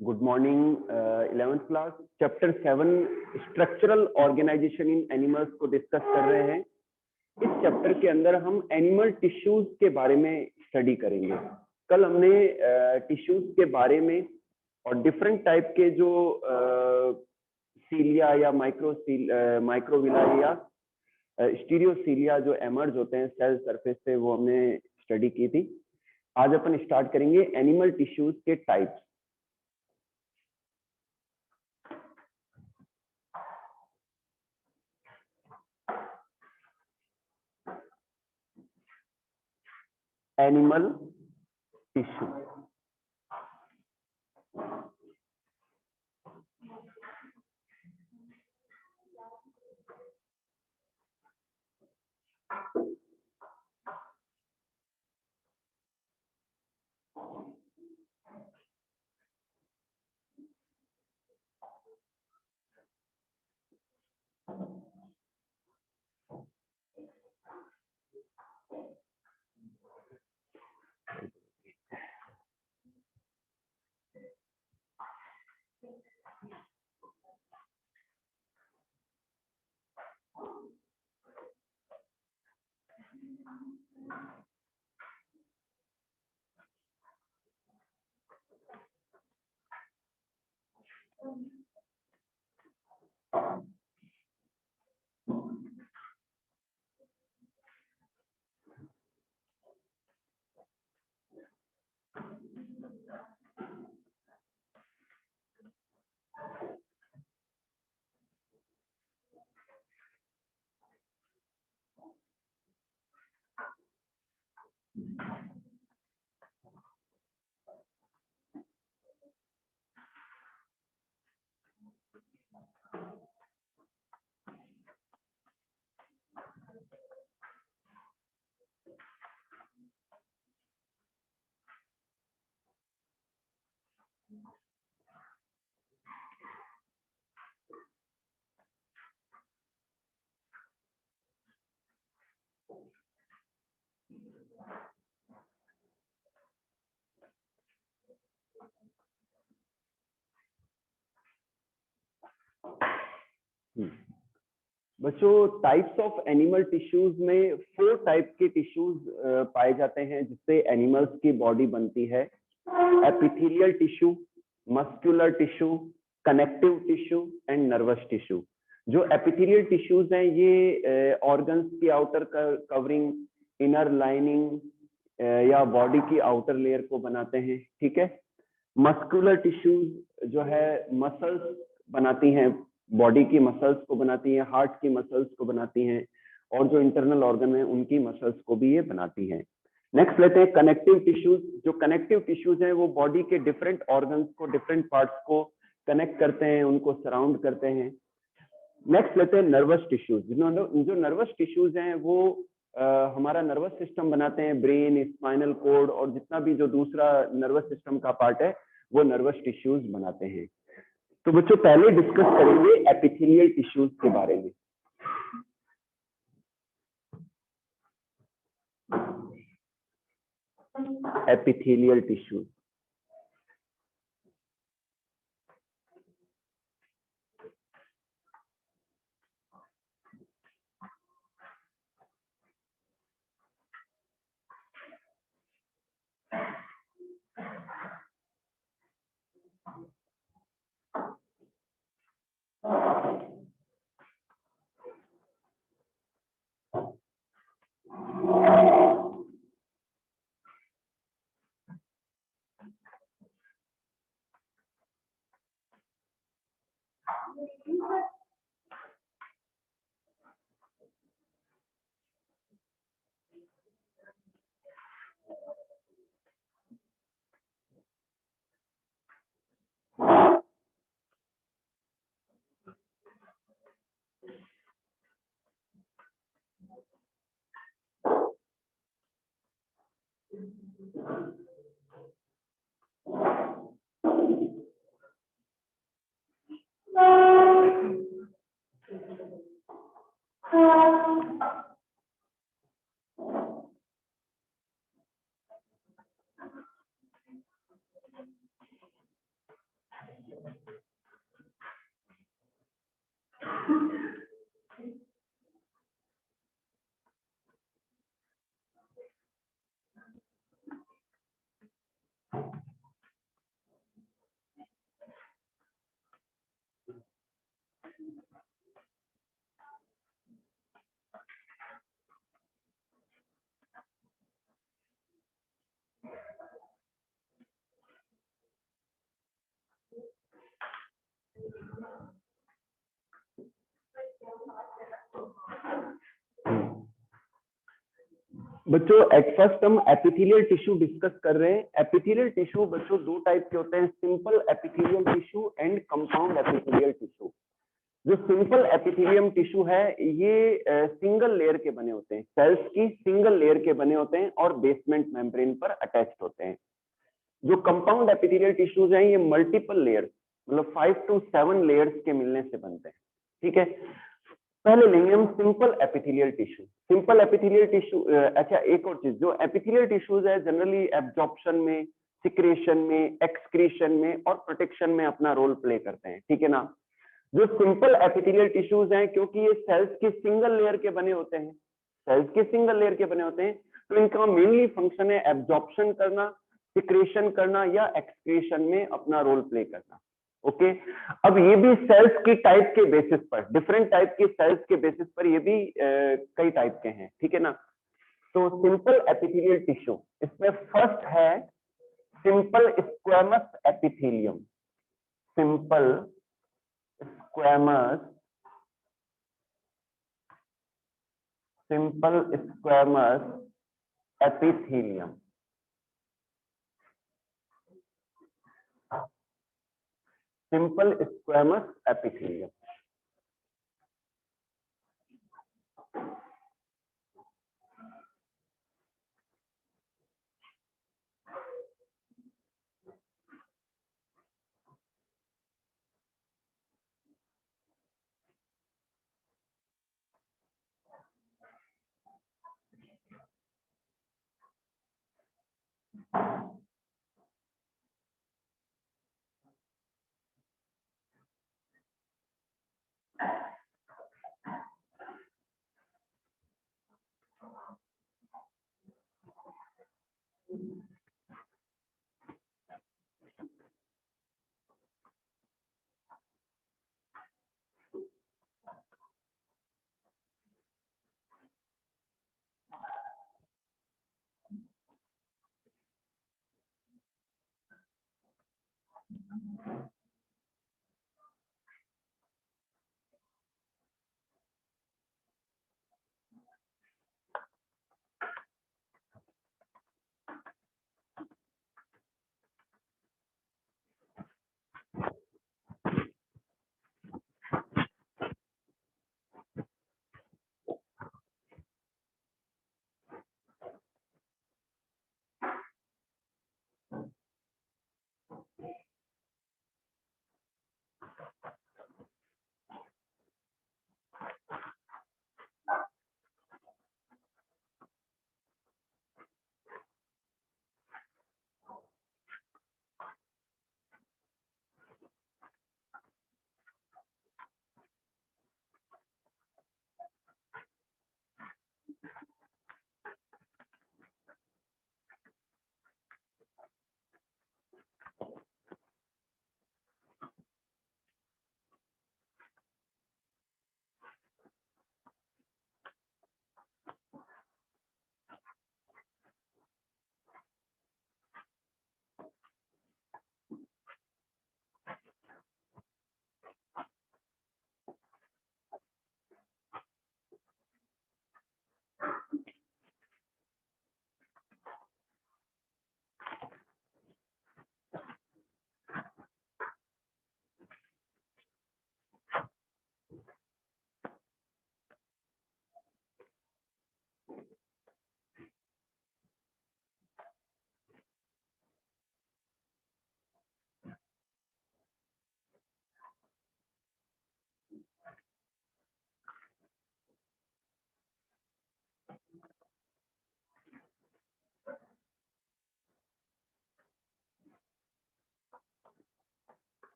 Good morning 11th class. Chapter 7 structural organisation in animals को discuss कर रहे हैं। इस चैप्टर के अंदर हम एनिमल टिश्यूज के बारे में स्टडी करेंगे। कल हमने टिश्यूज के बारे में और डिफरेंट टाइप के जो सीलिया या माइक्रोविला या स्टीरियोसीलिया जो एमर्ज होते हैं सेल सरफेस से, वो हमने स्टडी की थी। आज अपन स्टार्ट करेंगे एनिमल टिश्यूज के टाइप्स। एनिमल टिश्यू बच्चों, टाइप्स ऑफ एनिमल टिश्यूज में 4 टाइप के टिश्यूज पाए जाते हैं जिससे एनिमल्स की बॉडी बनती है। Epithelial tissue, muscular tissue, connective tissue and nervous tissue. जो एपिथेलियल टिश्यूज हैं ये ऑर्गन्स की आउटर कवरिंग, इनर लाइनिंग या बॉडी की आउटर लेयर को बनाते हैं, ठीक है। मस्कुलर टिश्यूज जो है मसल्स बनाती हैं, बॉडी की मसल्स को बनाती हैं, हार्ट की मसल्स को बनाती हैं, और जो इंटरनल ऑर्गन है उनकी मसल्स को भी ये बनाती हैं। नेक्स्ट लेते हैं कनेक्टिव टिश्यूज। जो कनेक्टिव टिश्यूज हैं वो बॉडी के डिफरेंट ऑर्गन्स को, डिफरेंट पार्ट्स को कनेक्ट करते हैं, उनको सराउंड करते हैं। नेक्स्ट लेते हैं नर्वस टिश्यूज। जो नर्वस टिश्यूज हैं वो हमारा नर्वस सिस्टम बनाते हैं, ब्रेन, स्पाइनल कोड और जितना भी जो दूसरा नर्वस सिस्टम का पार्ट है वो नर्वस टिश्यूज बनाते हैं। तो बच्चों, पहले डिस्कस करेंगे एपिथेलियल टिश्यूज के बारे में। एपिथेलियल टिश्यूज बच्चों एट फर्स्ट हम एपिथेलियल टिश्यू डिस्कस कर रहे हैं। एपिथेलियल टिश्यू बच्चों दो टाइप के होते हैं, simple epithelial tissue and compound epithelial tissue. जो सिंपल एपिथेलियम टिश्यू है ये सिंगल लेयर के बने होते हैं, सेल्स की सिंगल लेयर के बने होते हैं और बेसमेंट मेम्ब्रेन पर अटैच्ड होते हैं। जो कंपाउंड एपिथेलियल टिश्यूज हैं ये मल्टीपल लेयर्स, मतलब 5 to 7 लेयर्स के मिलने से बनते हैं। ठीक है, पहले लेंगे हम simple epithelial tissue. Simple epithelial tissue, अच्छा एक और चीज, जो एपिथेलियल टिश्यूज है जनरली एब्जॉर्प्शन में, सिक्रेशन में, एक्सक्रीशन में और प्रोटेक्शन में अपना रोल प्ले करते हैं। ठीक है ना। जो सिंपल एपिथेलियल टिश्यूज हैं, क्योंकि ये सेल्स की सिंगल लेयर के बने होते हैं, सेल्स के सिंगल लेयर के बने होते हैं, तो इनका मेनली फंक्शन है एब्जॉर्प्शन करना, सिक्रेशन करना या एक्सक्रीशन में अपना रोल प्ले करना। ओके, अब ये भी सेल्स की टाइप के बेसिस पर, डिफरेंट टाइप के सेल्स के बेसिस पर ये भी कई टाइप के हैं। ठीक है ना। तो सिंपल एपिथेलियल टिश्यू, इसमें फर्स्ट है simple squamous epithelium. Simple squamous, simple squamous epithelium. Simple squamous epithelium.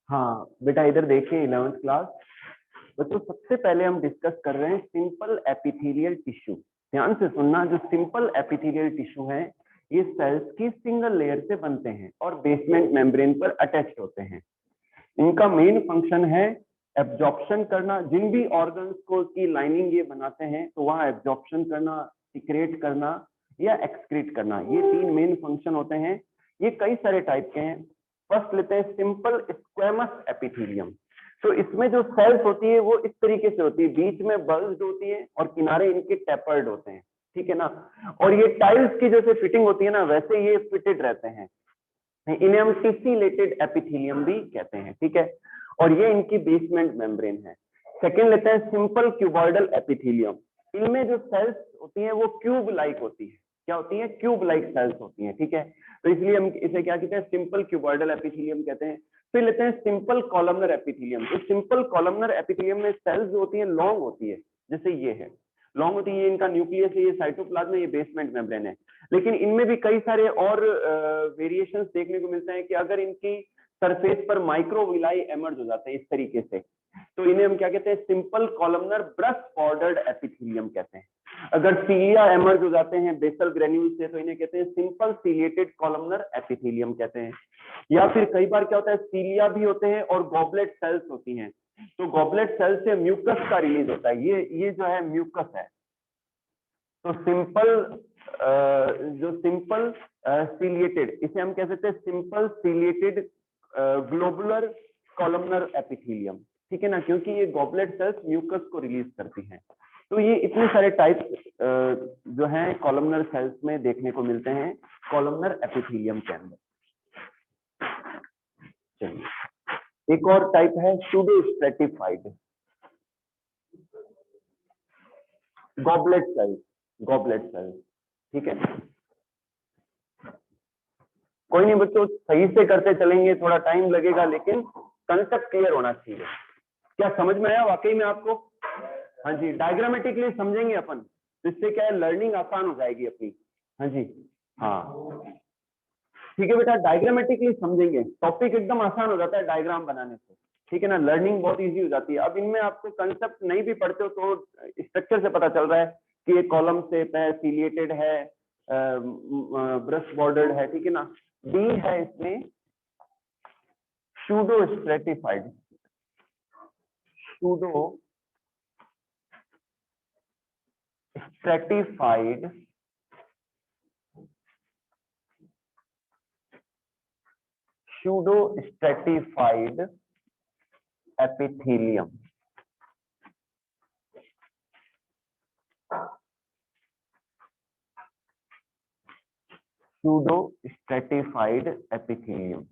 हाँ बेटा इधर देखिए 11th क्लास बच्चों, सबसे पहले हम डिस्कस कर रहे हैं सिंपल एपिथेलियल टिश्यू। ध्यान से सुनना, जो सिंपल एपिथेलियल टिश्यू है ये सेल्स की सिंगल लेयर से बनते हैं और बेसमेंट मेम्ब्रेन पर अटैच्ड होते हैं। इनका मेन फंक्शन है एब्जॉर्प्शन करना, जिन भी ऑर्गन्स को की लाइनिंग ये बनाते हैं, तो वहां एब्जॉर्प्शन करना, सिक्रेट करना या एक्सक्रीट करना, ये तीन मेन फंक्शन होते हैं। ये कई सारे टाइप के हैं। फर्स्ट लेते हैं सिंपल स्क्वेमस एपिथेलियम। तो इसमें जो सेल्स होती है वो इस तरीके से होती है, बीच में बल्ज्ड होती है और किनारे इनके टेपर्ड होते हैं, ठीक है ना। और ये टाइल्स की जैसे फिटिंग होती है ना, वैसे ये फिटेड रहते हैं। इन्हें हम टिस्सिलेटेड एपिथेलियम भी कहते हैं, ठीक है। और ये इनकी बेसमेंट मेम्ब्रेन है। सेकेंड लेते हैं सिंपल क्यूबॉइडल एपिथेलियम। इनमें जो सेल्स होती हैं वो क्यूब लाइक होती है। क्या होती है? क्यूब लाइक सेल्स होती हैं, ठीक है। तो इसलिए हम इसे क्या कहते हैं? सिंपल क्यूबॉइडल एपिथेलियम कहते हैं। फिर लेते हैं सिंपल कॉलमनर एपिथेलियम। तो सिंपल कॉलमनर एपिथेलियम में सेल्स जो होती है लॉन्ग होती है, जैसे ये है, लॉन्ग होती है। इनका न्यूक्लियस है, ये साइटोप्लाज्म है, ये बेसमेंट मेम्ब्रेन है। लेकिन इनमें भी कई सारे और वेरिएशंस देखने को मिलते हैं कि अगर इनकी सरफेस पर माइक्रोविलाई एमर्ज हो जाते हैं इस तरीके से, तो इन्हें हम क्या कहते हैं? Simple columnar brush bordered epithelium कहते हैं। अगर सीलिया एमर्ज हो जाते हैं बेसल ग्रेन्यूल से, तो इन्हें कहते हैं सिंपल सीलिएटेड कॉलमनर एपिथेलियम कहते हैं। या फिर कई बार क्या होता है, सीलिया भी होते हैं और गॉबलेट सेल्स होती हैं। तो गॉबलेट सेल से म्यूकस का रिलीज होता है, ये जो है म्यूकस है। तो सिंपल जो सिंपल सीलिएटेड, इसे हम कह सकते हैं simple ciliated globular columnar epithelium, ठीक है ना, क्योंकि ये गॉबलेट सेल्स म्यूकस को रिलीज करती हैं। तो ये इतने सारे टाइप जो हैं कॉलमनर सेल्स में देखने को मिलते हैं कॉलमनर एपिथेलियम के अंदर। चलिए, एक और टाइप है pseudo stratified goblet cells. Goblet cells, ठीक है। कोई नहीं बच्चों, सही से करते चलेंगे, थोड़ा टाइम लगेगा, लेकिन कंसेप्ट क्लियर होना चाहिए। क्या समझ में आया वाकई में आपको? हाँ जी, डायग्रामेटिकली समझेंगे अपन, जिससे क्या है लर्निंग आसान हो जाएगी अपनी। हाँ जी, हाँ ठीक है बेटा, डायग्रामेटिकली समझेंगे, टॉपिक एकदम आसान हो जाता है डायग्राम बनाने से, ठीक है ना। लर्निंग बहुत इजी हो जाती है। अब इनमें आपको कंसेप्ट नहीं भी पढ़ते हो तो स्ट्रक्चर से पता चल रहा है कि ये कॉलम शेप है, सीलिएटेड है, ब्रश बॉर्डर्ड है, ठीक है ना। डी है इसमें pseudo stratified. Pseudo stratified pseudo stratified epithelium. Pseudo stratified epithelium.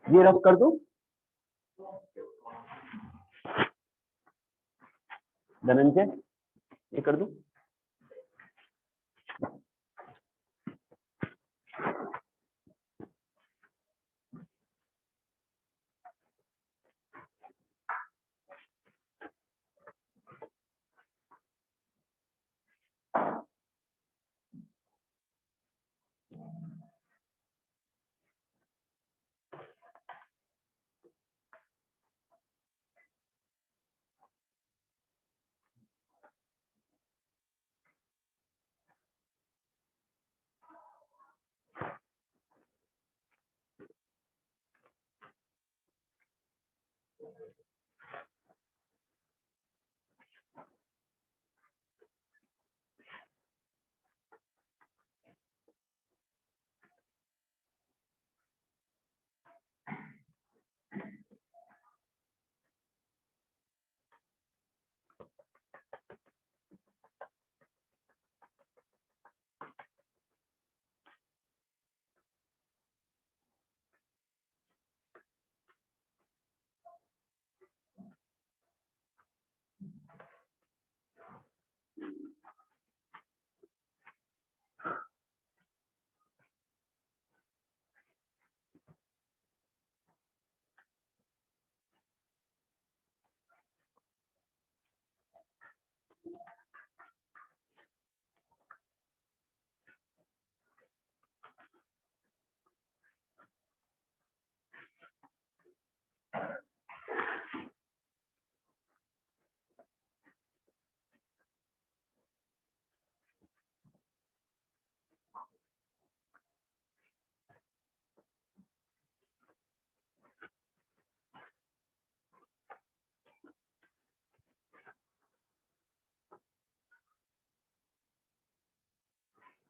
ये रफ कर दो धनंजय, ये कर दो।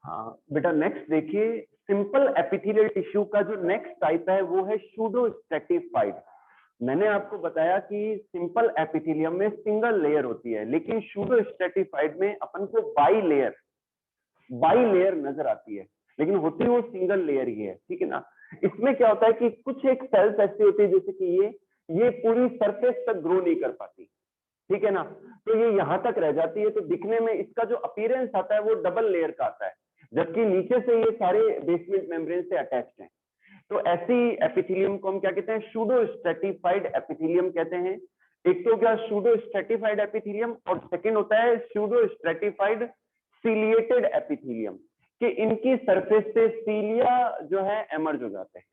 हाँ बेटा, नेक्स्ट देखिए, सिंपल एपिथेलियल टिश्यू का जो नेक्स्ट टाइप है वो है सूडो स्ट्रेटिफाइड। मैंने आपको बताया कि सिंपल एपिथेलियम में सिंगल लेयर होती है, लेकिन सूडो स्ट्रेटिफाइड में अपन को बाई लेयर नजर आती है, लेकिन होती वो सिंगल लेयर ही है, ठीक है ना। इसमें क्या होता है कि कुछ एक सेल्स ऐसी होती है जैसे कि ये पूरी सरफेस तक ग्रो नहीं कर पाती, ठीक है ना, तो ये यहां तक रह जाती है, तो दिखने में इसका जो अपीयरेंस आता है वो डबल लेयर का आता है, जबकि नीचे से ये सारे बेसमेंट मेम्ब्रेन से अटैच्ड हैं। तो ऐसी एपिथेलियम को हम क्या कहते हैं, सूडो स्ट्रेटिफाइड एपिथेलियम कहते हैं। एक तो क्या सूडो स्ट्रेटिफाइड एपिथेलियम, और सेकंड होता है सूडो स्ट्रेटिफाइड सीलिएटेड एपिथेलियम, कि इनकी सरफेस से सीलिया जो है एमर्ज हो जाते हैं,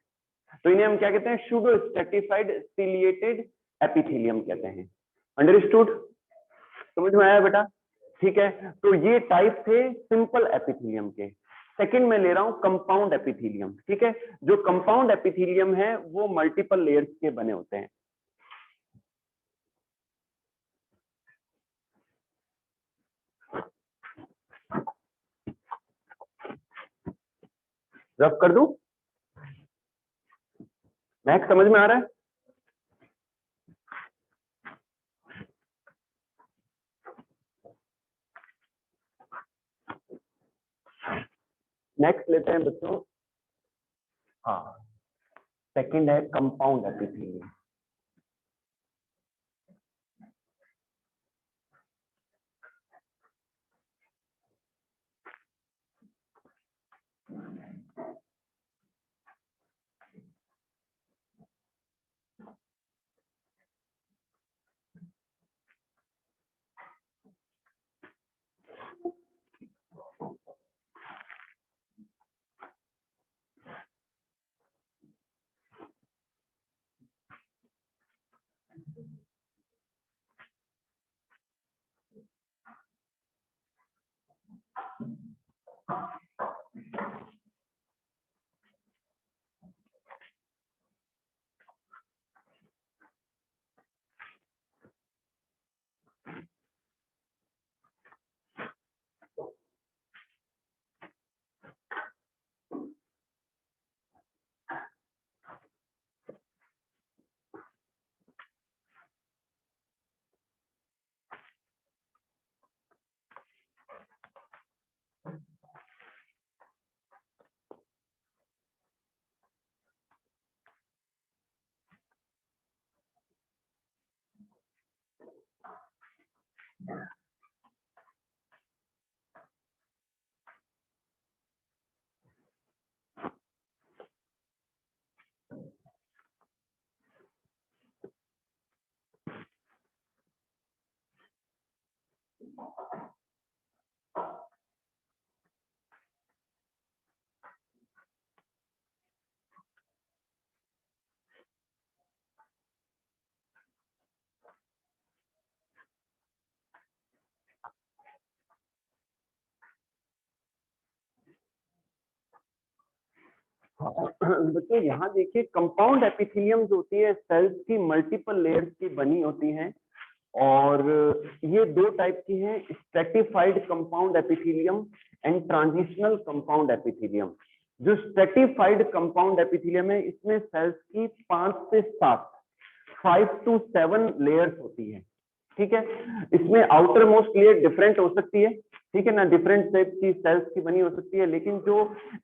तो इन्हें हम क्या कहते हैं, सूडो स्ट्रेटिफाइड सीलिएटेड एपिथेलियम कहते हैं। अंडरस्टूड, समझ में आया बेटा? ठीक है, तो ये टाइप थे सिंपल एपिथेलियम के। सेकंड में ले रहा हूं कंपाउंड एपिथेलियम, ठीक है। जो कंपाउंड एपिथेलियम है वो मल्टीपल लेयर्स के बने होते हैं। रफ कर दूं? नेक्स्ट समझ में आ रहा है? नेक्स्ट लेते हैं बच्चों, हाँ, सेकंड है कंपाउंड एपिथेलियम। बच्चों यहाँ देखिए, कंपाउंड एपिथेलियम जो होती है सेल्स की मल्टीपल लेयर्स की बनी होती हैं, और ये दो टाइप की हैं, stratified compound epithelium and transitional compound epithelium. जो स्ट्रेटिफाइड कंपाउंड एपिथेलियम है इसमें सेल्स की 5 से 7 5 to 7 लेयर्स होती है, ठीक है। इसमें आउटर मोस्ट लेयर डिफरेंट हो सकती है, ठीक है ना, डिफरेंट शेप की सेल्स की बनी हो सकती है, लेकिन जो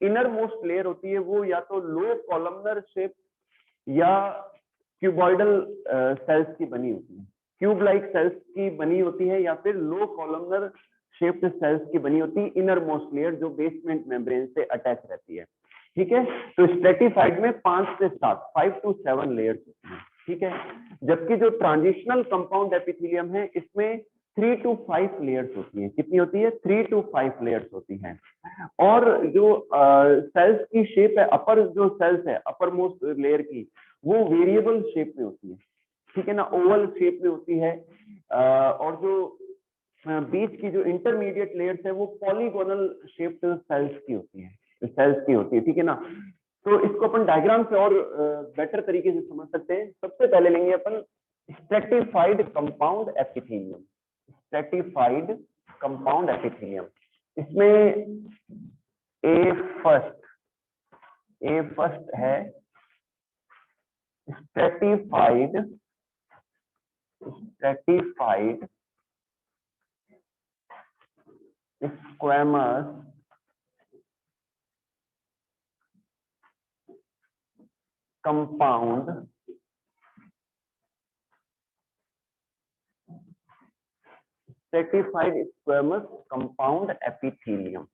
इनर मोस्ट लेयर होती है वो या तो लो कॉलमनर शेप या क्यूबॉइडल सेल्स की बनी होती है, क्यूब लाइक सेल्स की बनी होती है, या फिर लो कॉलमनर शेप्ड सेल्स की बनी होती है, इनर मोस्ट लेयर जो बेसमेंट मेम्ब्रेन से अटैच रहती है, ठीक है। तो स्ट्रेटिफाइड में 5 से 7 5 to 7 लेयर्स होती है, ठीक है। जबकि जो ट्रांजिशनल कंपाउंड एपिथेलियम है इसमें 3 to 5 लेयर्स होती हैं। कितनी होती है? 3 to 5 लेयर्स होती हैं। और जो सेल्स की शेप है, अपर जो सेल्स है अपर मोस्ट लेयर की, वो वेरिएबल शेप में होती है, ठीक है ना, ओवल शेप में होती है। और जो बीच की जो इंटरमीडिएट लेयर्स है वो पॉलीगोनल शेप्ड सेल्स की होती है, ठीक है ना। तो इसको अपन डायग्राम से और बेटर तरीके से समझ सकते हैं। सबसे पहले लेंगे अपन stratified compound epithelium. Stratified compound epithelium, इसमें ए फर्स्ट है स्ट्रेटिफाइड स्क्वैमस कंपाउंड एपिथेलियम।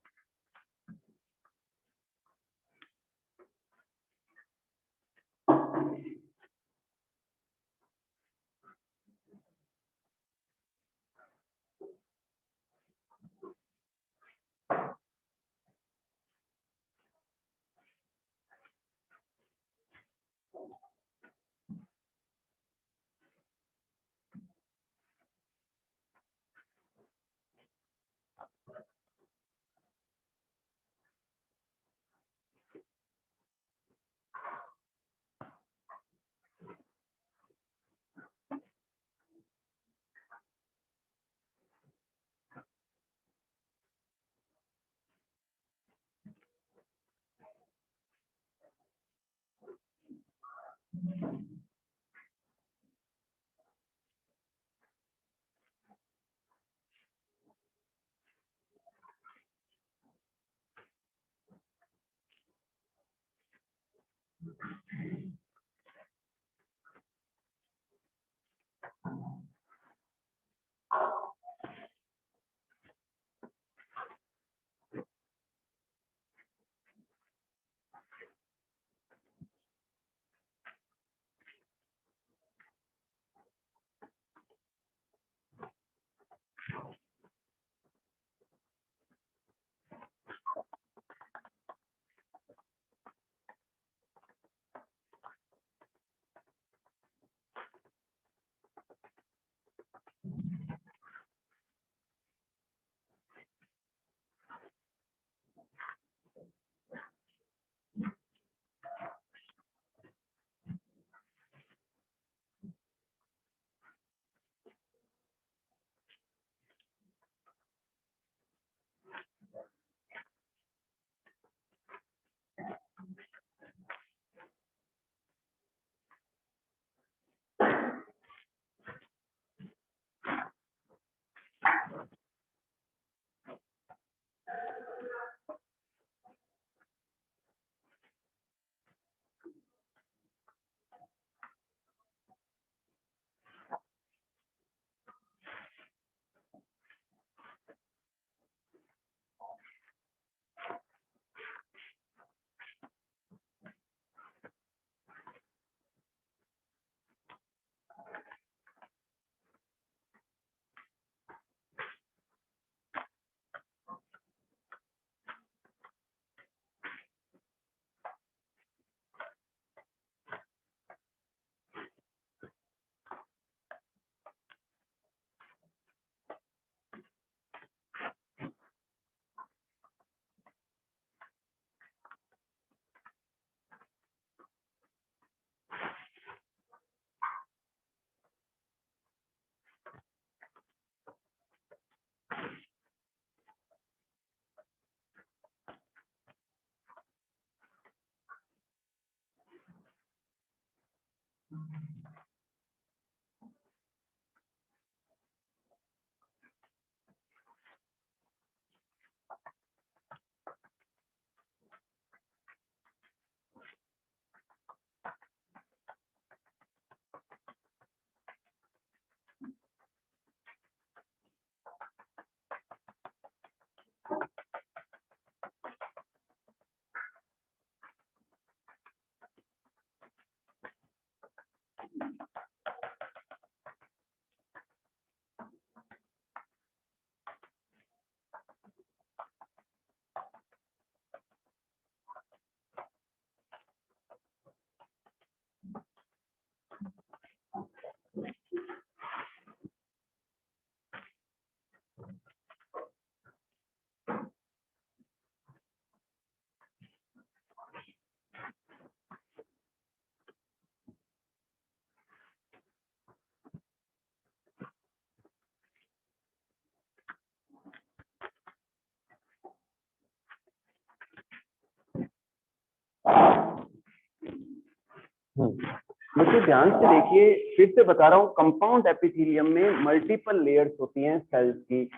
मुझे ध्यान से देखिए, फिर से बता रहा हूँ, कंपाउंड एपिथेलियम में मल्टीपल लेयर्स होती हैं सेल्स की,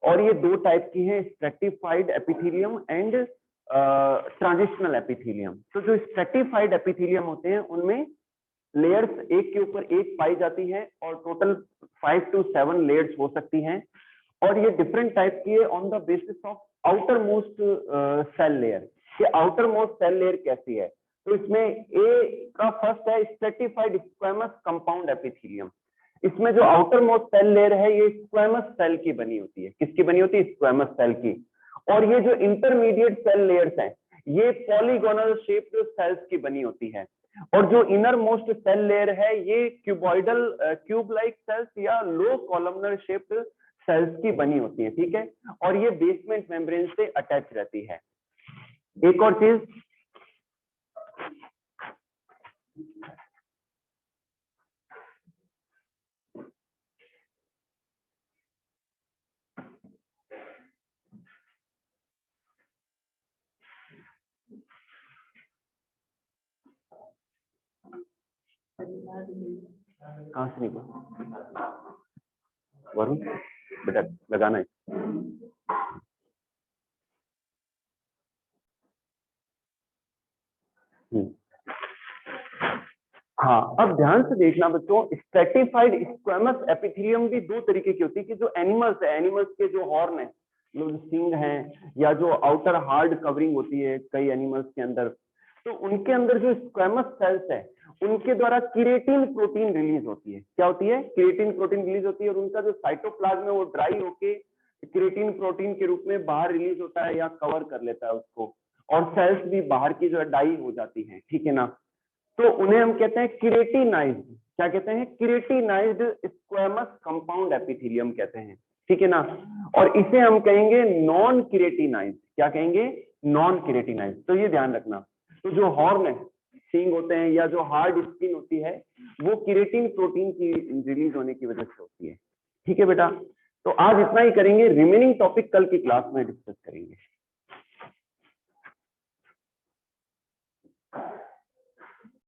और ये दो टाइप की हैं, stratified epithelium and transitional epithelium. तो जो स्ट्रेटिफाइड एपिथेलियम होते हैं उनमें लेयर्स एक के ऊपर एक पाई जाती है और टोटल 5 to 7 लेयर्स हो सकती हैं, और ये डिफरेंट टाइप की है on the basis of outermost cell layer. ये आउटर मोस्ट सेल लेयर कैसी है, तो इसमें ए का फर्स्ट है स्ट्रेटिफाइड स्क्वैमस कंपाउंड एपिथेलियम। इसमें जो आउटर मोस्ट सेल लेयर है ये स्क्वैमस सेल की बनी होती है। किसकी बनी होती है? स्क्वैमस सेल की। और ये जो इंटरमीडिएट सेल लेयर्स हैं ये पॉलीगोनल शेप्ड सेल्स की बनी होती है, और जो इनर मोस्ट सेल लेयर है ये क्यूबॉइडल क्यूब लाइक सेल्स या लो कॉलमनर शेप्ड सेल्स की बनी होती है, ठीक है, और ये बेसमेंट मेम्ब्रेन से अटैच रहती है। एक और चीज, कहां से निकला वरुण, बेटा लगाना है। हाँ, अब ध्यान से देखना बच्चों, स्ट्रेटिफाइड स्क्वैमस एपिथेलियम भी दो तरीके की होती है कि जो एनिमल्स है, एनिमल्स के जो हॉर्न है, जो सींग हैं, या जो आउटर हार्ड कवरिंग होती है कई एनिमल्स के अंदर, तो उनके अंदर जो स्क्वैमस सेल्स है उनके द्वारा किरेटिन प्रोटीन रिलीज होती है। क्या होती है? किरेटिन प्रोटीन रिलीज होती है, और उनका जो साइटोप्लाज्म है वो ड्राई होके किरेटिन प्रोटीन के रूप में बाहर रिलीज होता है या कवर कर लेता है उसको, और सेल्स भी बाहर की जो है डाई हो जाती है, ठीक है ना। तो उन्हें हम कहते हैं किरेटिनाइज्ड, क्या कहते हैं? किरेटिनाइज्ड स्क्वैमस कंपाउंड एपिथेलियम कहते हैं, ठीक है ना। और इसे हम कहेंगे नॉन किरेटिनाइज्ड। क्या कहेंगे? नॉन किरेटिनाइज्ड। तो ये ध्यान रखना, तो जो हॉर्न है, सींग होते हैं, या जो हार्ड स्किन होती है, वो किरेटिन प्रोटीन की रिलीज होने की वजह से होती है, ठीक है बेटा। तो आज इतना ही करेंगे, रिमेनिंग टॉपिक कल की क्लास में डिस्कस करेंगे।